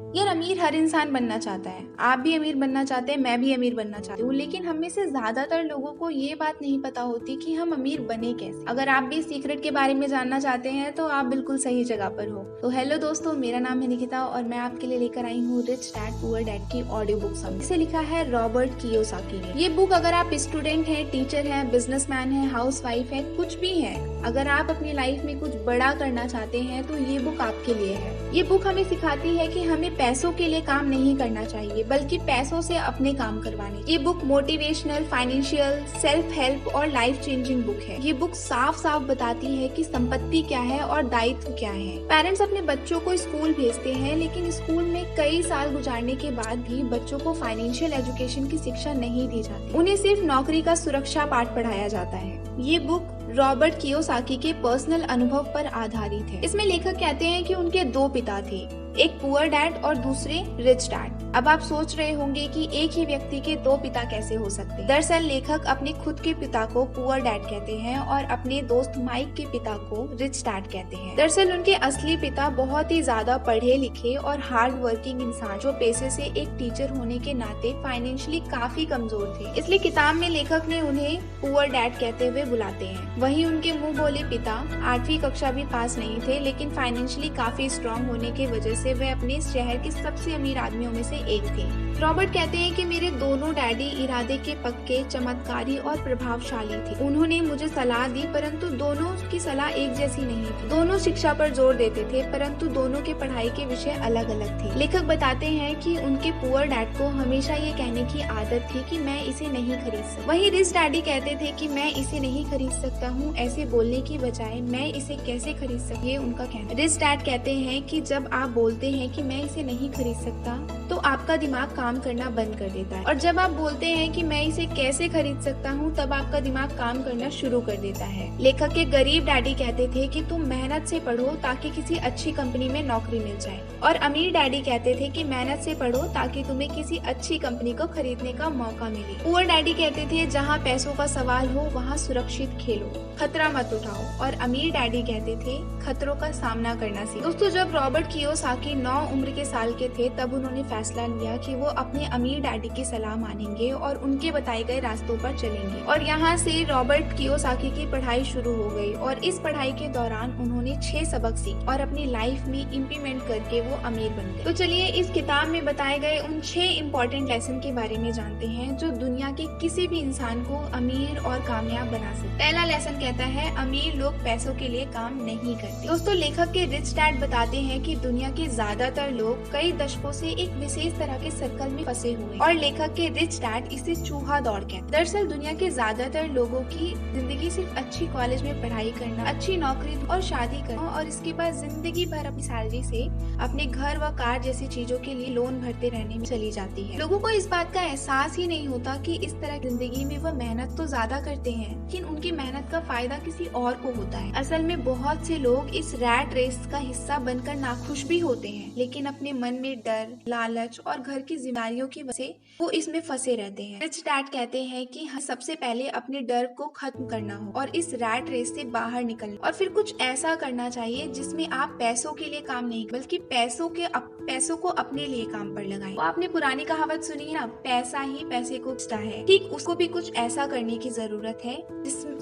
यार अमीर हर इंसान बनना चाहता है। आप भी अमीर बनना चाहते हैं, मैं भी अमीर बनना चाहती हूँ, लेकिन हम में से ज्यादातर लोगों को ये बात नहीं पता होती कि हम अमीर बने कैसे। अगर आप भी सीक्रेट के बारे में जानना चाहते हैं तो आप बिल्कुल सही जगह पर हो। तो हेलो दोस्तों, मेरा नाम है निकिता और मैं आपके लिए लेकर आई हूँ रिच डैड पुअर डैड की ऑडियो बुक समरी। इसे लिखा है रॉबर्ट कियोसाकी ने। ये बुक अगर आप स्टूडेंट हैं, टीचर हैं, बिजनेसमैन हैं, हाउसवाइफ है, कुछ भी है, अगर आप अपनी लाइफ में कुछ बड़ा करना चाहते हैं तो ये बुक आपके लिए है। ये बुक हमें सिखाती है कि हमें पैसों के लिए काम नहीं करना चाहिए, बल्कि पैसों से अपने काम करवाने। ये book motivational, financial, self help और लाइफ चेंजिंग बुक है। ये बुक साफ साफ बताती है कि संपत्ति क्या है और दायित्व क्या है। पेरेंट्स अपने बच्चों को स्कूल भेजते हैं, लेकिन स्कूल में कई साल गुजारने के बाद भी बच्चों को फाइनेंशियल एजुकेशन की शिक्षा नहीं दी जाती। उन्हें सिर्फ नौकरी का सुरक्षा पाठ पढ़ाया जाता है। ये बुक रॉबर्ट कियोसाकी के पर्सनल अनुभव पर आधारित है। इसमें लेखक कहते हैं कि उनके दो पिता थे, एक पुअर डैड और दूसरे रिच डैड। अब आप सोच रहे होंगे कि एक ही व्यक्ति के दो पिता कैसे हो सकते हैं। दरअसल लेखक अपने खुद के पिता को पुअर डैड कहते हैं और अपने दोस्त माइक के पिता को रिच डैड कहते हैं। दरअसल उनके असली पिता बहुत ही ज्यादा पढ़े लिखे और हार्ड वर्किंग इंसान, जो पेशे से एक टीचर होने के नाते फाइनेंशियली काफी कमजोर थे। इसलिए किताब में लेखक ने उन्हें पुअर डैड कहते हुए बुलाते हैं। वहीं उनके मुंह बोले पिता 8वीं कक्षा भी पास नहीं थे, लेकिन फाइनेंशियली काफी स्ट्रॉन्ग होने की वजह से वे अपने शहर के सबसे अमीर आदमियों में से एक थे। रॉबर्ट कहते हैं कि मेरे दोनों डैडी इरादे के पक्के, चमत्कारी और प्रभावशाली थे। उन्होंने मुझे सलाह दी, परंतु दोनों की सलाह एक जैसी नहीं थी। दोनों शिक्षा पर जोर देते थे, परंतु दोनों के पढ़ाई के विषय अलग अलग थे। लेखक बताते हैं कि उनके पुअर डैड को हमेशा ये कहने की आदत थी कि मैं इसे नहीं खरीद सकता। वहीं रिच डैडी कहते थे कि मैं इसे नहीं खरीद सकता हूँ, ऐसे बोलने की बजाय मैं इसे कैसे खरीद सकता, ये उनका कहना। रिच डैड कहते हैं कि जब आप बोलते हैं कि मैं इसे नहीं खरीद सकता तो आपका दिमाग काम करना बंद कर देता है, और जब आप बोलते हैं कि मैं इसे कैसे खरीद सकता हूँ तब आपका दिमाग काम करना शुरू कर देता है। लेखक के गरीब डैडी कहते थे कि तुम मेहनत से पढ़ो ताकि किसी अच्छी कंपनी में नौकरी मिल जाए, और अमीर डैडी कहते थे कि मेहनत से पढ़ो ताकि तुम्हें किसी अच्छी कंपनी को खरीदने का मौका मिले। पुअर डैडी कहते थे जहाँ पैसों का सवाल हो वहाँ सुरक्षित खेलो, खतरा मत उठाओ, और अमीर डैडी कहते थे खतरों का सामना करना सीखो। दोस्तों, जब रॉबर्ट कियोसाकी 9 उम्र के साल के थे तब उन्होंने फैसला लिया कि वो अपने अमीर डैडी की सलाह मानेंगे और उनके बताए गए रास्तों पर चलेंगे। और यहाँ से रॉबर्ट कियोसाकी की पढ़ाई शुरू हो गई, और इस पढ़ाई के दौरान उन्होंने 6 सबक सीखे और अपनी लाइफ में इम्प्लीमेंट करके वो अमीर बन गए। तो चलिए इस किताब में बताए गए उन 6 इम्पोर्टेंट लेसन के बारे में जानते हैं जो दुनिया के किसी भी इंसान को अमीर और कामयाब बना सकते। पहला लेसन कहता है अमीर लोग पैसों के लिए काम नहीं करते। दोस्तों, लेखक के रिच डैड बताते हैं कि दुनिया के ज्यादातर लोग कई दशकों से एक विशेष तरह के सर्कल में फंसे हुए, और लेखक के रिच डैड इसे चूहा दौड़ कहते हैं। दरअसल दुनिया के ज्यादातर लोगों की जिंदगी सिर्फ अच्छी कॉलेज में पढ़ाई करना, अच्छी नौकरी और शादी करना, और इसके बाद जिंदगी भर अपनी सैलरी से अपने घर व कार जैसी चीजों के लिए लोन भरते रहने में चली जाती है। लोगों को इस बात का एहसास ही नहीं होता कि इस तरह की जिंदगी में वह मेहनत तो ज्यादा करते हैं, लेकिन उनकी मेहनत का फायदा किसी और को होता है। असल में बहुत से लोग इस रैट रेस का हिस्सा बनकर नाखुश भी होते हैं, लेकिन अपने मन में डर, लालच और घर की जिम्मेदारियों की वजह से वो इसमें फंसे रहते हैं। रिच डैड कहते हैं कि सबसे पहले अपने डर को खत्म करना हो और इस रैट रेस से बाहर निकलना, और फिर कुछ ऐसा करना चाहिए जिसमें आप पैसों के लिए काम नहीं बल्कि पैसों को अपने लिए काम पर लगाएं। तो आपने पुरानी कहावत सुनी है ना, पैसा ही पैसे को खींचता है। ठीक उसको भी कुछ ऐसा करने की जरूरत है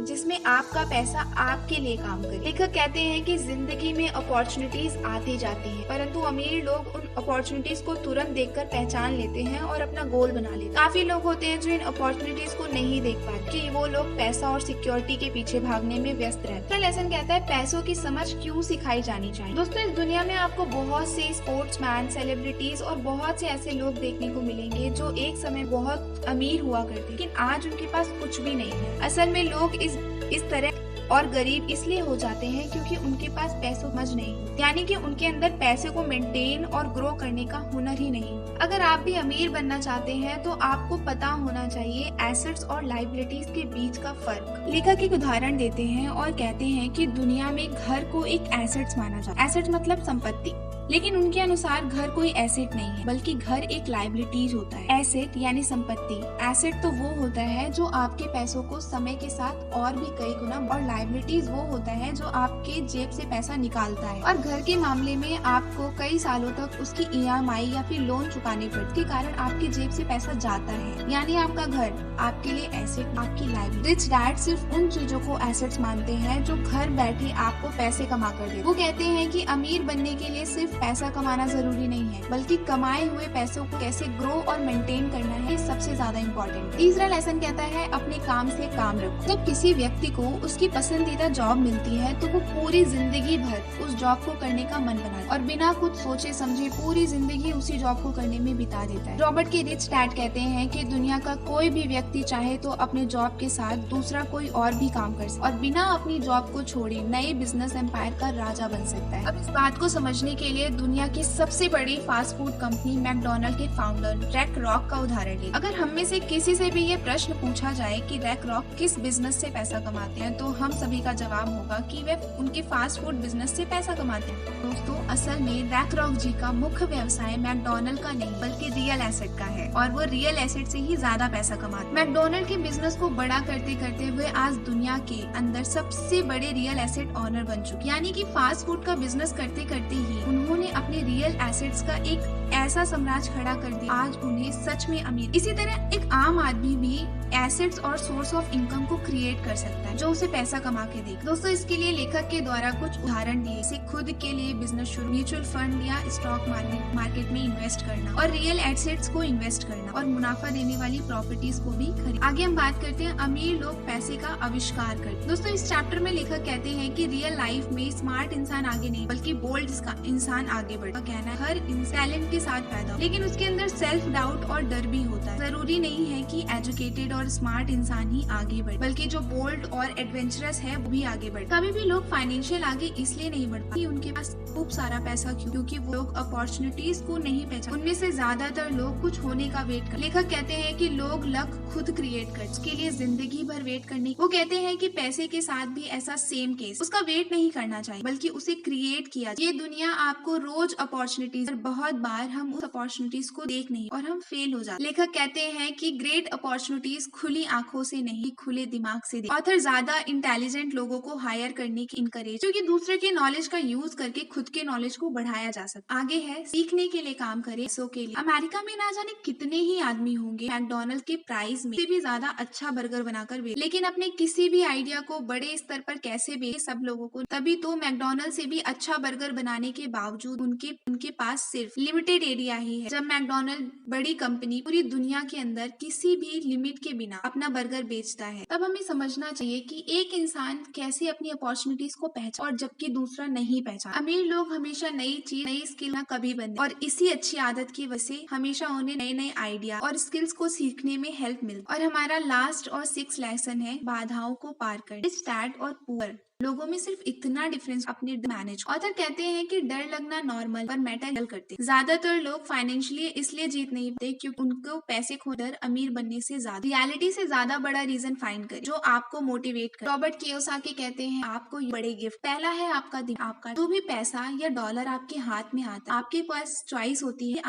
जिसमें आपका पैसा आपके लिए काम करे। लेखक कहते हैं कि जिंदगी में अपॉर्चुनिटीज आती जाती हैं, परंतु अमीर लोग उन अपॉर्चुनिटीज को तुरंत देखकर पहचान लेते हैं और अपना गोल बना लेते हैं। काफी लोग होते हैं जो इन अपॉर्चुनिटीज को नहीं देख पाते कि वो लोग पैसा और सिक्योरिटी के पीछे भागने में व्यस्त रहते हैं। लेसन कहता है पैसों की समझ क्यों सिखाई जानी चाहिए। दोस्तों, इस दुनिया में आपको बहुत से स्पोर्ट्समैन, सेलिब्रिटीज और बहुत से ऐसे लोग देखने को मिलेंगे जो एक समय बहुत अमीर हुआ करते, लेकिन आज उनके पास कुछ भी नहीं है। असल में लोग इस तरह और गरीब इसलिए हो जाते हैं क्योंकि उनके पास पैसों समझ नहीं, यानी कि उनके अंदर पैसे को मेंटेन और ग्रो करने का हुनर ही नहीं। अगर आप भी अमीर बनना चाहते हैं तो आपको पता होना चाहिए एसेट्स और लायबिलिटीज के बीच का फर्क। लेखक एक उदाहरण देते हैं और कहते हैं कि दुनिया में घर को एक एसेट्स माना जाता है। एसेट्स मतलब संपत्ति, लेकिन उनके अनुसार घर कोई एसेट नहीं है, बल्कि घर एक लाइबिलिटीज होता है। एसेट यानी संपत्ति। एसेट तो वो होता है जो आपके पैसों को समय के साथ और भी कई गुना, और लाइबिलिटीज वो होता है जो आपके जेब से पैसा निकालता है। और घर के मामले में आपको कई सालों तक उसकी EMI या फिर लोन चुकाने पड़ते, के कारण आपकी जेब से पैसा जाता है। यानी आपका घर आपके लिए एसेट, आपकी लाइबिलिटी। रिच डैड सिर्फ उन चीजों को एसेट्स मानते हैं जो घर बैठे आपको पैसे कमा कर दे। वो कहते हैं कि अमीर बनने के लिए सिर्फ पैसा कमाना जरूरी नहीं है, बल्कि कमाए हुए पैसों को कैसे ग्रो और मेंटेन करना है सबसे ज्यादा इम्पोर्टेंट। तीसरा लेसन कहता है अपने काम से काम रखो। जब किसी व्यक्ति को उसकी पसंदीदा जॉब मिलती है तो वो पूरी जिंदगी भर उस जॉब को करने का मन बनाता और बिना कुछ सोचे समझे पूरी जिंदगी उसी जॉब को करने में बिता देता है। रॉबर्ट के रिच डैड कहते हैं कि दुनिया का कोई भी व्यक्ति चाहे तो अपने जॉब के साथ दूसरा कोई और भी काम कर सकता और बिना अपनी जॉब को छोड़े नए बिजनेस एम्पायर का राजा बन सकता है। अब इस बात को समझने के लिए दुनिया की सबसे बड़ी फास्ट फूड कंपनी मैकडोनल्ड के फाउंडर रैक रॉक का उदाहरण ले। अगर हम में से किसी से भी ये प्रश्न पूछा जाए कि रैक रॉक किस बिजनेस से पैसा कमाते हैं, तो हम सभी का जवाब होगा कि वे उनके फास्ट फूड बिजनेस से पैसा कमाते हैं। दोस्तों, असल में रैक रॉक जी का मुख्य व्यवसाय मैकडोनल्ड का नहीं बल्कि रियल एसेट का है, और वो रियल एसेट से ही ज्यादा पैसा कमाते हैं। मैकडोनल्ड के बिजनेस को बड़ा करते करते हुए आज दुनिया के अंदर सबसे बड़े रियल एसेट ऑनर बन चुके। यानी कि फास्ट फूड का बिजनेस करते करते ही उन्होंने अपने रियल एसेट्स का एक ऐसा साम्राज्य खड़ा कर दिया, आज उन्हें सच में अमीर। इसी तरह एक आम आदमी भी एसेट्स और सोर्स ऑफ इनकम को क्रिएट कर सकता है जो उसे पैसा कमा के दे। दोस्तों, इसके लिए लेखक के द्वारा कुछ उदाहरण दिए, जैसे खुद के लिए बिजनेस शुरू, म्यूचुअल फंड या स्टॉक मार्केट में इन्वेस्ट करना, और रियल एसेट्स को इन्वेस्ट करना, और मुनाफा देने वाली प्रॉपर्टीज को भी खरीद। आगे हम बात करते हैं अमीर लोग पैसे का आविष्कार करते। दोस्तों, इस चैप्टर में लेखक कहते हैं कि रियल लाइफ में स्मार्ट इंसान आगे नहीं बल्कि बोल्ड इंसान आगे बढ़ता। कहना है हर टैलेंट के साथ पैदा हो, लेकिन उसके अंदर सेल्फ डाउट और डर भी होता है। जरूरी नहीं है कि एजुकेटेड और स्मार्ट इंसान ही आगे बढ़े, बल्कि जो बोल्ड और एडवेंचरस है वो भी आगे बढ़े। कभी भी लोग फाइनेंशियल आगे इसलिए नहीं बढ़ पाते उनके पास खूब सारा पैसा, क्योंकि वो लोग अपॉर्चुनिटीज को नहीं पहचान। उनमें से ज्यादातर लोग कुछ होने का वेट कर। लेखक कहते हैं कि लोग लक खुद क्रिएट कर, उसके लिए जिंदगी भर वेट करने। वो कहते हैं कि पैसे के साथ भी ऐसा सेम केस, उसका वेट नहीं करना चाहिए बल्कि उसे क्रिएट किया। ये दुनिया आपको रोज अपॉर्चुनिटीज, बहुत बार हम उस अपॉर्चुनिटीज को देख नहीं और हम फेल हो जाते। लेखक कहते हैं कि ग्रेट अपॉर्चुनिटीज खुली आंखों से नहीं, खुले दिमाग से दे। ऑथर ज्यादा इंटेलिजेंट लोगों को हायर करने की इनकरेज, क्योंकि दूसरे के नॉलेज का यूज करके खुद के नॉलेज को बढ़ाया जा सकता। आगे है सीखने के लिए काम करे, सो के लिए। अमेरिका में ना जाने कितने ही आदमी होंगे मैकडोनल्ड के प्राइस में से भी ज्यादा अच्छा बर्गर बनाकर बेचे, लेकिन अपने किसी भी आइडिया को बड़े स्तर पर कैसे बेचे सब लोगों को। तभी तो मैकडोनल्ड से भी अच्छा बर्गर बनाने के बावजूद उनके पास सिर्फ लिमिटेड एरिया ही है। जब मैकडोनल्ड बड़ी कंपनी पूरी दुनिया के अंदर किसी भी लिमिट के बिना अपना बर्गर बेचता है, तब हमें समझना चाहिए कि एक इंसान कैसे अपनी अपॉर्चुनिटीज को पहचान और जबकि दूसरा नहीं पहचान। अमीर लोग हमेशा नई चीज, नई स्किल ना कभी बंद, और इसी अच्छी आदत की वजह से हमेशा उन्हें नए नए आइडिया और स्किल्स को सीखने में हेल्प मिलती। और हमारा लास्ट और 6 लेसन है बाधाओं को पार कर। रिच डैड और पुअर लोगों में सिर्फ इतना डिफरेंस अपने मैनेज। ऑथर कहते हैं कि डर लगना नॉर्मल पर मैटर करते। ज्यादातर लोग फाइनेंशियली इसलिए जीत नहीं पाते क्योंकि उनको पैसे खो डर अमीर बनने से ज्यादा रियलिटी से ज्यादा बड़ा रीजन फाइंड करें जो आपको मोटिवेट करे। रॉबर्ट कियोसाकी कहते हैं आपको बड़े गिफ्ट। पहला है आपका दिमाग। आपका जो भी पैसा या डॉलर आपके हाथ में आता है, आपके पास चॉइस होती है।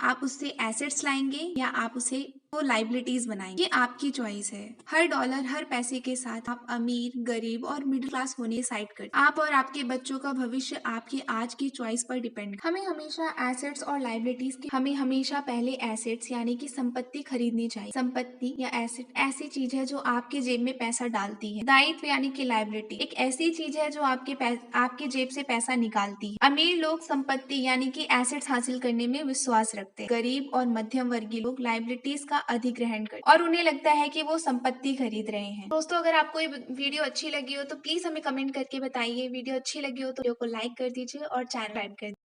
आप उससे एसेट्स लाएंगे या आप उसे वो लाइबिलिटीज बनाएंगे। ये आपकी चॉइस है। हर डॉलर, हर पैसे के साथ आप अमीर, गरीब और मिडिल क्लास होने डिसाइड करते। आप और आपके बच्चों का भविष्य आपकी आज की चॉइस पर डिपेंड। हमें हमेशा एसेट्स और लाइबिलिटीज की, हमें हमेशा पहले एसेट्स यानी कि संपत्ति खरीदनी चाहिए। संपत्ति या एसेट ऐसी चीज है जो आपके जेब में पैसा डालती है। दायित्व यानी कि लाइबिलिटी एक ऐसी चीज है जो आपके जेब से पैसा निकालती है। अमीर लोग संपत्ति यानी कि एसेट्स हासिल करने में विश्वास रखते हैं। गरीब और मध्यम वर्गीय लोग लाइबिलिटीज का अधिग्रहण करते और उन्हें लगता है कि वो संपत्ति खरीद रहे हैं। दोस्तों, अगर आपको ये वीडियो अच्छी लगी हो तो प्लीज हमें कमेंट करके बताइए। वीडियो अच्छी लगी हो तो वीडियो को लाइक कर दीजिए और चैनल सब्सक्राइब कर दीजिए।